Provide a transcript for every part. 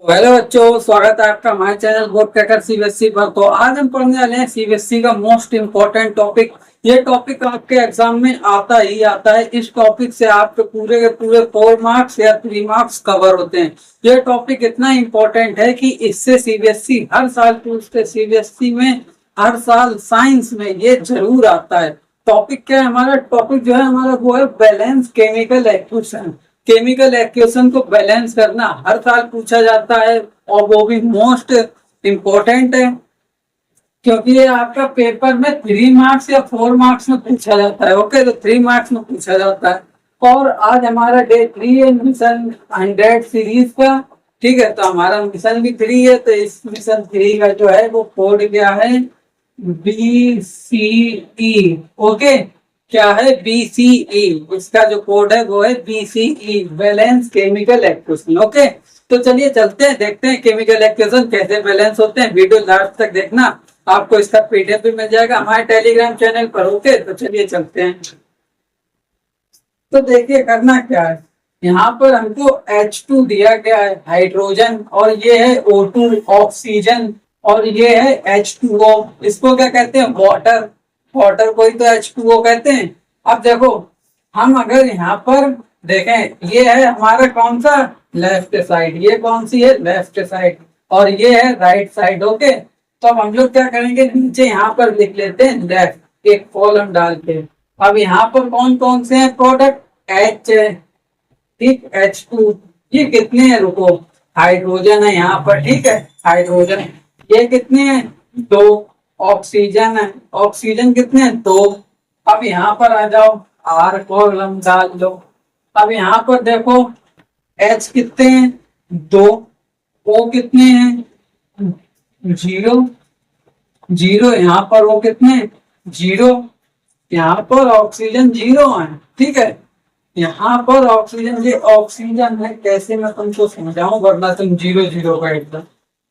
Hello बच्चों, स्वागत है आपका हमारे चैनल बोर्ड क्रैकर सीबीएसई पर। तो आज हम पढ़ने वाले हैं सीबीएसई का मोस्ट इम्पोर्टेंट टॉपिक। ये टॉपिक आपके एग्जाम में आता ही आता है। इस टॉपिक से आपके पूरे के पूरे 4 मार्क्स या 3 मार्क्स कवर होते हैं। ये टॉपिक इतना इम्पोर्टेंट है कि इससे सीबीएसई हर साल पूछते। सीबीएसई में हर साल साइंस में ये जरूर आता है। टॉपिक क्या है हमारा? टॉपिक जो है हमारा वो है balance chemical equation. Chemical equation को बैलेंस करना हर साल पूछा जाता है और वो भी मोस्ट इम्पोर्टेंट है, क्योंकि ये आपका पेपर में 3 मार्क्स या 4 मार्क्स में पूछा जाता है। ओके, तो 3 मार्क्स में पूछा जाता है। और आज हमारा डे 3 है मिशन 100 सीरीज का। ठीक है, तो हमारा मिशन भी 3 है। तो इस मिशन 3 का जो है वो कोड क्या है? BCE। ओके, क्या है? BCE। इसका जो कोड है वो है BCE, balance chemical equation. Okay, तो चलिए चलते हैं, देखते हैं केमिकल एक्वेशन कैसे बैलेंस होते हैं। वीडियो लास्ट तक देखना, आपको इसका पीडीएफ भी मिल जाएगा हमारे टेलीग्राम चैनल पर। ओके, तो चलिए चलते हैं। तो देखिए करना क्या है, यहाँ पर हमको H2 दिया गया है, हाइड्रोजन, और ये है O2 ऑक्सीजन, और ये है H2O। इसको क्या कहते हैं? वाटर। वाटर को ही तो H2O कहते हैं। अब देखो, हम अगर यहाँ पर देखें, ये है हमारा कौन सा? Left side. ये कौन सी है? Left side. और ये है राइट साइड। ओके, तो अब हम लोग क्या करेंगे, नीचे यहाँ पर लिख लेते हैं लेफ्ट, एक कॉलम डाल के। अब यहाँ पर कौन कौन से हैं प्रोडक्ट? H है, ठीक, H2। ये कितने हैं? रुको, हाइड्रोजन है यहाँ पर, ठीक है, हाइड्रोजन। ये कितने हैं? 2। ऑक्सीजन है, ऑक्सीजन कितने हैं? 2। अब यहाँ पर आ जाओ, R कॉलम डाल दो। अब यहाँ पर देखो, H कितने हैं? 2। O कितने हैं? 0। 0 यहाँ पर। O कितने? 0। यहाँ पर ऑक्सीजन 0 है, ठीक है। यहाँ पर ऑक्सीजन, ये ऑक्सीजन है, कैसे मैं तुमको समझाऊं वरना तुम 0 0 का एकदम।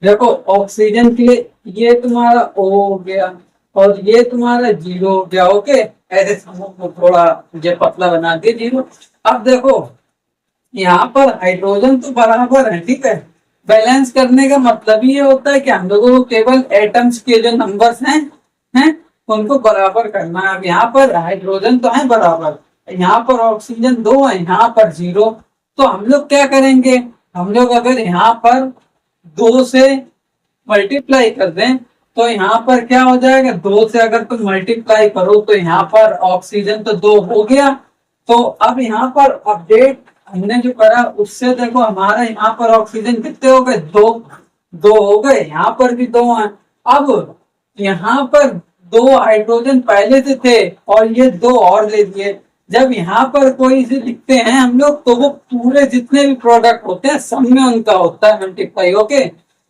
देखो, ऑक्सीजन के लिए ये तुम्हारा O हो गया और ये तुम्हारा 0 हो गया। ओके, ऐसे समझो, थोड़ा ये पतला बना दिए 0। अब देखो, यहाँ पर हाइड्रोजन तो बराबर है, ठीक है। बैलेंस करने का मतलब ये होता है कि हम लोगों को केवल एटम्स के जो नंबर्स हैं उनको बराबर करना है। अब यहाँ पर हाइड्रोजन तो है बराबर, यहाँ पर ऑक्सीजन 2 है, यहाँ पर 0। तो हम लोग क्या करेंगे, हम लोग अगर यहाँ पर 2 से मल्टीप्लाई कर दें तो यहाँ पर क्या हो जाएगा? 2 से अगर तुम मल्टीप्लाई करो तो यहाँ पर ऑक्सीजन तो 2 हो गया। तो अब यहाँ पर अपडेट हमने जो करा उससे देखो, हमारा यहाँ पर ऑक्सीजन कितने हो गए? 2। 2 हो गए, यहाँ पर भी 2 हैं। अब यहाँ पर 2 हाइड्रोजन पहले से थे और ये 2 और ले लिए। जब यहाँ पर कोई से लिखते हैं हम लोग तो वो पूरे जितने भी प्रोडक्ट होते हैं सब में उनका होता है मल्टीप्लाई। ओके,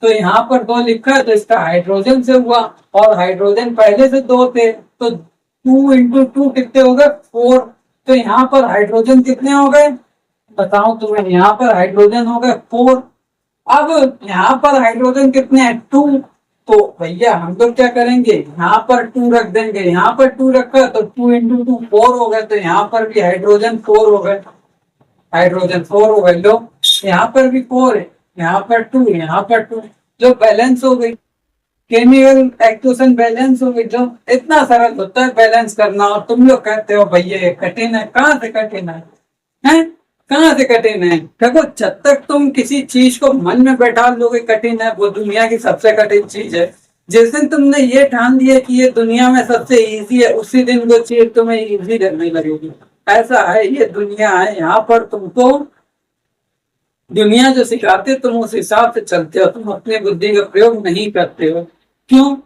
तो यहाँ पर 2 लिखा है तो इसका हाइड्रोजन से हुआ, और हाइड्रोजन पहले से 2 थे तो 2 इंटू 2 कितने हो गए? 4। तो यहाँ पर हाइड्रोजन कितने हो गए बताओ तुम्हें? यहाँ पर हाइड्रोजन हो गए 4। अब यहाँ पर हाइड्रोजन कितने हैं? 2। तो भैया हम लोग क्या करेंगे, यहाँ पर 2 रख देंगे, यहाँ पर 2 रखा तो 2 इंटू 2 4 हो गए। तो यहाँ पर भी हाइड्रोजन 4 हो गए, हाइड्रोजन 4 हो गए। लो, यहाँ पर भी 4 है, यहाँ पर 2, यहाँ पर 2, जो बैलेंस हो गई। केमिकल एक्वेशन बैलेंस हो गई। जो इतना सरल होता है बैलेंस करना, और तुम लोग कहते हो भैया ये कठिन है। कहाँ से कठिन है? हैं? कहाँ से कठिन है? देखो, जब तक तुम किसी चीज को मन में बैठा लोगे कठिन है, वो दुनिया की सबसे कठिन चीज है। जिस दिन तुमने ये ठान लिया कि ये दुनिया में सबसे इजी है, उसी दिन वो चीज तुम्हें इजी लगने लगेगी। ऐसा है, ये दुनिया है। यहाँ पर तुमको दुनिया जो सिखाते तुम उस हिसाब से चलते हो, तुम अपनी बुद्धि का प्रयोग नहीं करते हो। क्यों?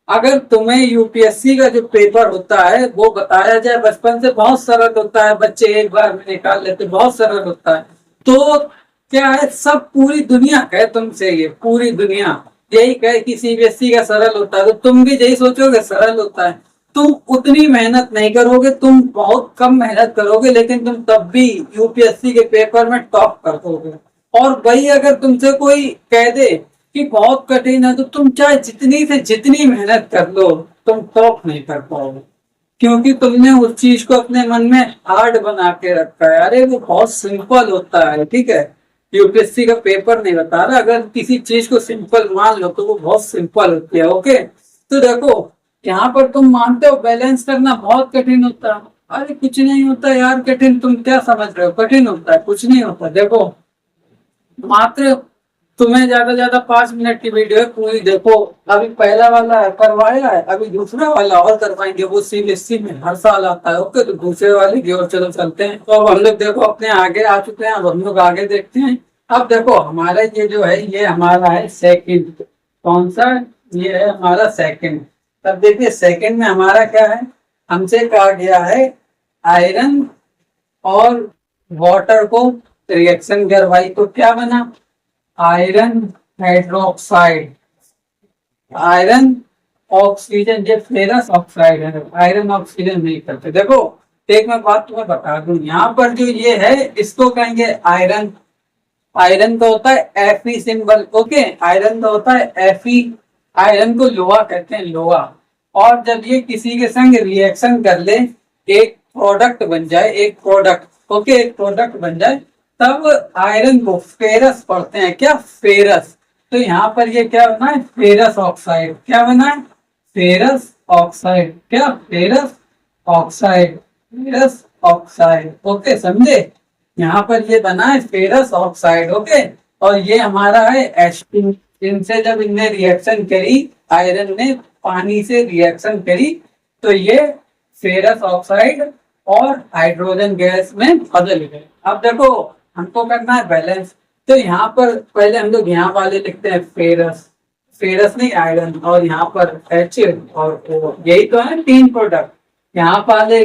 अगर तुम्हें यूपीएससी का जो पेपर होता है वो बताया जाए बचपन से, बहुत सरल होता है, बच्चे एक बार में निकाल लेते, बहुत सरल होता है। तो क्या है, सब पूरी दुनिया कहे तुमसे, ये पूरी दुनिया यही कहे कि सीबीएसई का सरल होता है, तो तुम भी यही सोचोगे सरल होता है। तुम उतनी मेहनत नहीं करोगे, तुम बहुत कम मेहनत करोगे, लेकिन तुम तब भी यूपीएससी के पेपर में टॉप कर दोगे। और वही अगर तुमसे कोई कह दे कि बहुत कठिन है, तो तुम चाहे जितनी से जितनी मेहनत कर लो, तुम टॉप नहीं कर पाओगे, क्योंकि तुमने उस चीज को अपने मन में हार्ड बना के रखा है। अरे वो बहुत सिंपल होता है, ठीक है। यूपीएससी का पेपर नहीं बता रहा, अगर किसी चीज को सिंपल मान लो तो वो बहुत सिंपल होती है। ओके, तो देखो यहाँ पर तुम मानते हो बैलेंस करना बहुत कठिन होता है। अरे कुछ नहीं होता यार कठिन, तुम क्या समझ रहे हो कठिन होता है? कुछ नहीं होता। देखो मात्र तुम्हें ज्यादा 5 मिनट की वीडियो है, पूरी देखो। अभी पहला वाला करवाया है, अभी दूसरा वाला और करवाएंगे, वो सीबीएसई में हर साल आता है। ओके, तो दूसरे वाले की ओर चलो चलते हैं। तो अब हम लोग देखो अपने आगे आ चुके हैं, अब हम लोग आगे देखते हैं। अब देखो हमारा ये जो है ये हमारा है सेकंड। कौन सा? ये है हमारा सेकंड। तब देखिए सेकंड में हमारा क्या है, हमसे कहा गया है आयरन और वाटर को रिएक्शन करवाई, तो क्या बना? आयरन हाइड्रोक्साइड, आयरन ऑक्सीजन, ये फेरस ऑक्साइड है, आयरन ऑक्सीजन नहीं करते। देखो एक मैं बात तुम्हें बता दूं, यहाँ पर जो ये है इसको कहेंगे आयरन। आयरन का होता है Fe सिंबल। ओके, आयरन का होता है Fe। आयरन को लोहा कहते हैं, लोहा। और जब ये किसी के संग रिएक्शन कर ले, एक प्रोडक्ट बन जाए, एक प्रोडक्ट, ओके, एक प्रोडक्ट बन जाए, तब आयरन को फेरस पढ़ते हैं। क्या? फेरस। तो यहाँ पर ये क्या बना है? Ferrous oxide. क्या बना है? Ferrous oxide. क्या? Ferrous oxide, ferrous oxide. Okay, समझे? यहाँ पर ये बना है फेरस ऑक्साइड। ओके, और ये हमारा है H2। इनसे जब इनने रिएक्शन करी, आयरन ने पानी से रिएक्शन करी, तो ये फेरस ऑक्साइड और हाइड्रोजन गैस में बदल गए। अब देखो हमको करना है बैलेंस, तो यहाँ पर पहले हम लोग यहाँ वाले लिखते हैं फेरस, फेरस नहीं आयरन, और यहाँ पर H और O, यही तो है तीन प्रोडक्ट। यहाँ वाले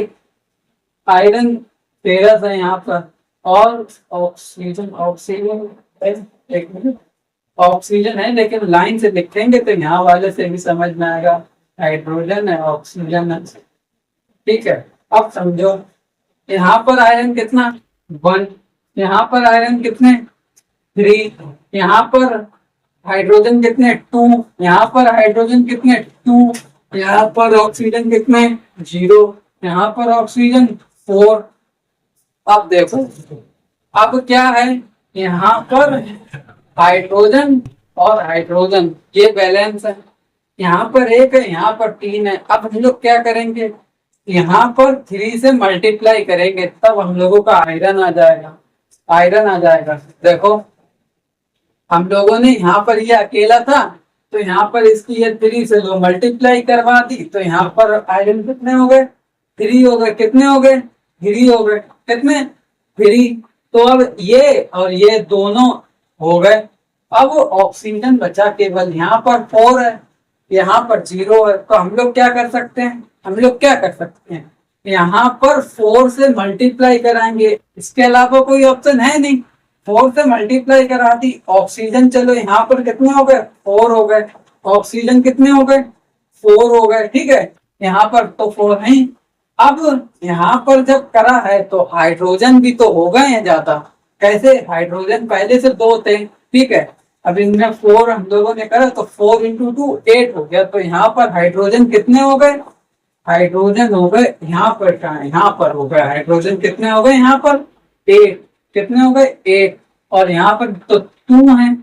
आयरन फेरस है यहाँ पर, और ऑक्सीजन, ऑक्सीजन एक मिनट, ऑक्सीजन है लेकिन लाइन से लिखेंगे तो यहाँ वाले से भी समझ में आएगा, हाइड्रोजन है, ऑक्सीजन है। ठीक है, अब समझो यहाँ पर आयरन कितना? 1। यहाँ पर आयरन कितने? 3। यहाँ पर हाइड्रोजन कितने? 2। यहाँ पर हाइड्रोजन कितने? 2। यहाँ पर ऑक्सीजन कितने? 0। यहाँ पर ऑक्सीजन 4। अब देखो अब क्या है, यहाँ पर हाइड्रोजन और हाइड्रोजन ये बैलेंस है। यहाँ पर 1 है, यहाँ पर 3 है। अब हम लोग क्या करेंगे, यहाँ पर 3 से मल्टीप्लाई करेंगे, तब हम लोगों का आयरन आ जाएगा, आयरन आ जाएगा। देखो हम लोगों ने यहाँ पर ये अकेला था, तो यहाँ पर इसकी ये 3 से लो मल्टीप्लाई करवा दी, तो यहाँ पर आयरन कितने हो गए? 3 हो गए। कितने हो गए? 3 हो गए। कितने? 3। तो अब ये और ये दोनों हो गए। अब ऑक्सीजन बचा केवल, यहाँ पर 4 है, यहाँ पर 0 है। तो हम लोग क्या कर सकते हैं, हम लोग क्या कर सकते हैं, यहाँ पर 4 से मल्टीप्लाई कराएंगे, इसके अलावा कोई ऑप्शन है नहीं। 4 से मल्टीप्लाई करा दी, ऑक्सीजन चलो यहाँ पर कितने हो गए? 4 हो गए। ऑक्सीजन कितने हो गए? 4 हो गए। ठीक है, यहाँ पर तो 4 नहीं। अब यहाँ पर जब करा है तो हाइड्रोजन भी तो हो गए हैं ज्यादा। कैसे? हाइड्रोजन पहले से 2 थे, ठीक है, अब इनमें 4 हम लोगों ने करा, तो 4 इंटू 2 8 हो गया। तो यहाँ पर हाइड्रोजन कितने हो गए? हाइड्रोजन हो गए यहाँ पर, क्या है, यहाँ पर हो गए हाइड्रोजन कितने हो गए? यहाँ पर 8। कितने हो गए? 8। और यहाँ पर तो 2 है।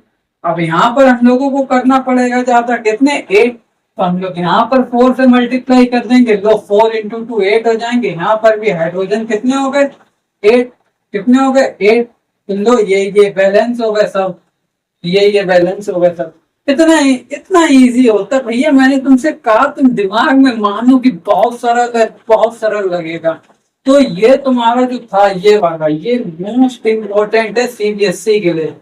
अब यहाँ पर हम लोगों को करना पड़ेगा ज्यादा, कितने? 8। तो हम लोग यहाँ पर 4 से मल्टीप्लाई कर देंगे, लो 4 इंटू 2 8 हो जाएंगे। यहाँ पर भी हाइड्रोजन कितने हो गए? 8। कितने हो गए? 8। तो लो ये बैलेंस हो गए सब, ये बैलेंस हो गए सब। इतना इजी होता है भैया, मैंने तुमसे कहा, तुम दिमाग में मानो कि बहुत सरल है, बहुत सरल लगेगा। तो ये तुम्हारा जो था ये वाला, ये मोस्ट इम्पोर्टेंट है सीबीएसई के लिए।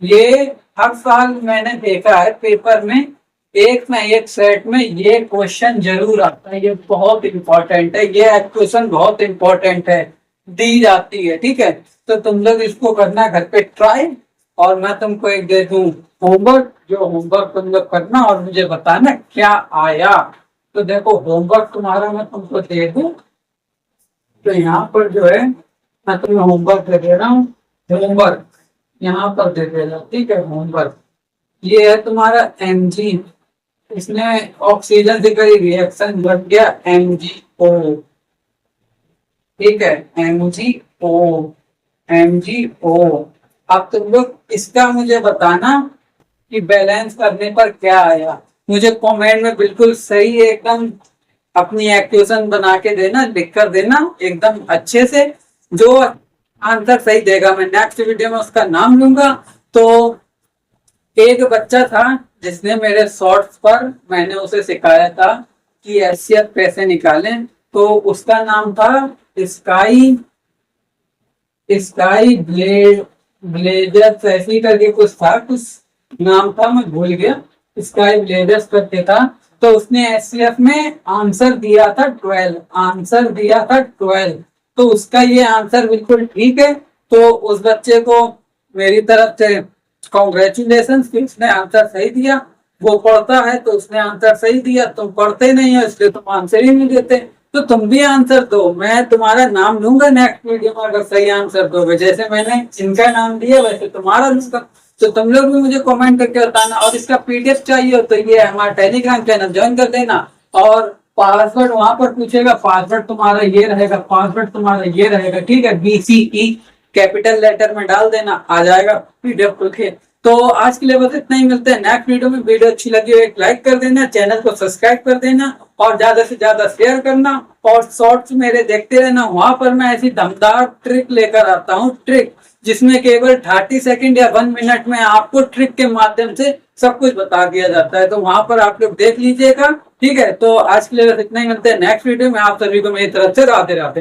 ये हर साल मैंने देखा है पेपर में, एक ना एक सेट में ये क्वेश्चन जरूर आता है। ये बहुत इंपॉर्टेंट है, ये क्वेश्चन बहुत इंपॉर्टेंट है, दी जाती है। ठीक है, तो तुम लोग इसको करना घर पे ट्राई, और मैं तुमको एक दे दूं होमवर्क, जो होमवर्क तुम लोग करना और मुझे बताना क्या आया। तो देखो होमवर्क तुम्हारा मैं तुमको दे दूं, तो यहाँ पर जो है मैं तुम्हें होमवर्क दे रहा हूँ, होमवर्क यहाँ पर दे देना। ठीक है, होमवर्क ये है तुम्हारा Mg, इसने ऑक्सीजन से करी रिएक्शन बन गया MgO। ठीक है, MgO, MgO अब तुम लोग इसका मुझे बताना कि बैलेंस करने पर क्या आया। मुझे कमेंट में बिल्कुल सही एकदम अपनी एक्वेशन बना के देना, लिख कर देना एकदम अच्छे से। जो आंसर सही देगा मैं नेक्स्ट वीडियो में उसका नाम लूंगा। तो एक बच्चा था जिसने मेरे शॉर्ट्स पर मैंने उसे सिखाया था कि एचसीएफ कैसे निकालें, तो उसका नाम था स्काई स्काई ब्लेजर्स ऐसे करके कुछ था, कुछ नाम था मैं भूल गया, स्काई ब्लेजर्स करके था। तो उसने एचसीएफ में आंसर दिया था 12। तो उसका ये आंसर बिल्कुल ठीक है। तो उस बच्चे को मेरी तरफ से कॉन्ग्रेचुलेशन कि उसने आंसर सही दिया। वो पढ़ता है तो उसने आंसर सही दिया, तुम पढ़ते नहीं हो इसलिए तुम आंसर ही नहीं देते। तो तुम भी आंसर दो, मैं तुम्हारा नाम लूंगा नेक्स्ट वीडियो में अगर सही आंसर दोगे। जैसे मैंने इनका नाम दिया वैसे तुम्हारा लूंगा। तो तुम लोग भी मुझे कमेंट करके बताना। और इसका पीडीएफ चाहिए हो तो ये हमारा टेलीग्राम चैनल ज्वाइन कर देना। और पासवर्ड वहां पर पूछेगा, पासवर्ड तुम्हारा ये रहेगा, पासवर्ड तुम्हारा ये रहेगा, ठीक है। BCE कैपिटल लेटर में डाल देना, आ जाएगा पीडीएफ खुल के। तो आज के लिए बस इतना ही, मिलते हैं नेक्स्ट वीडियो में। वीडियो अच्छी लगी हो एक लाइक कर देना, चैनल को सब्सक्राइब कर देना और ज्यादा से ज्यादा शेयर करना। और शॉर्ट्स मेरे देखते रहना, वहां पर मैं ऐसी दमदार ट्रिक लेकर आता हूँ, ट्रिक जिसमें केवल 30 सेकंड या 1 मिनट में आपको ट्रिक के माध्यम से सब कुछ बता दिया जाता है। तो वहां पर आप लोग देख लीजिएगा, ठीक है। तो आज के लिए बस इतना ही, मिलते हैं नेक्स्ट वीडियो में। आप सभी को मेरी तरफ से राधे राधे।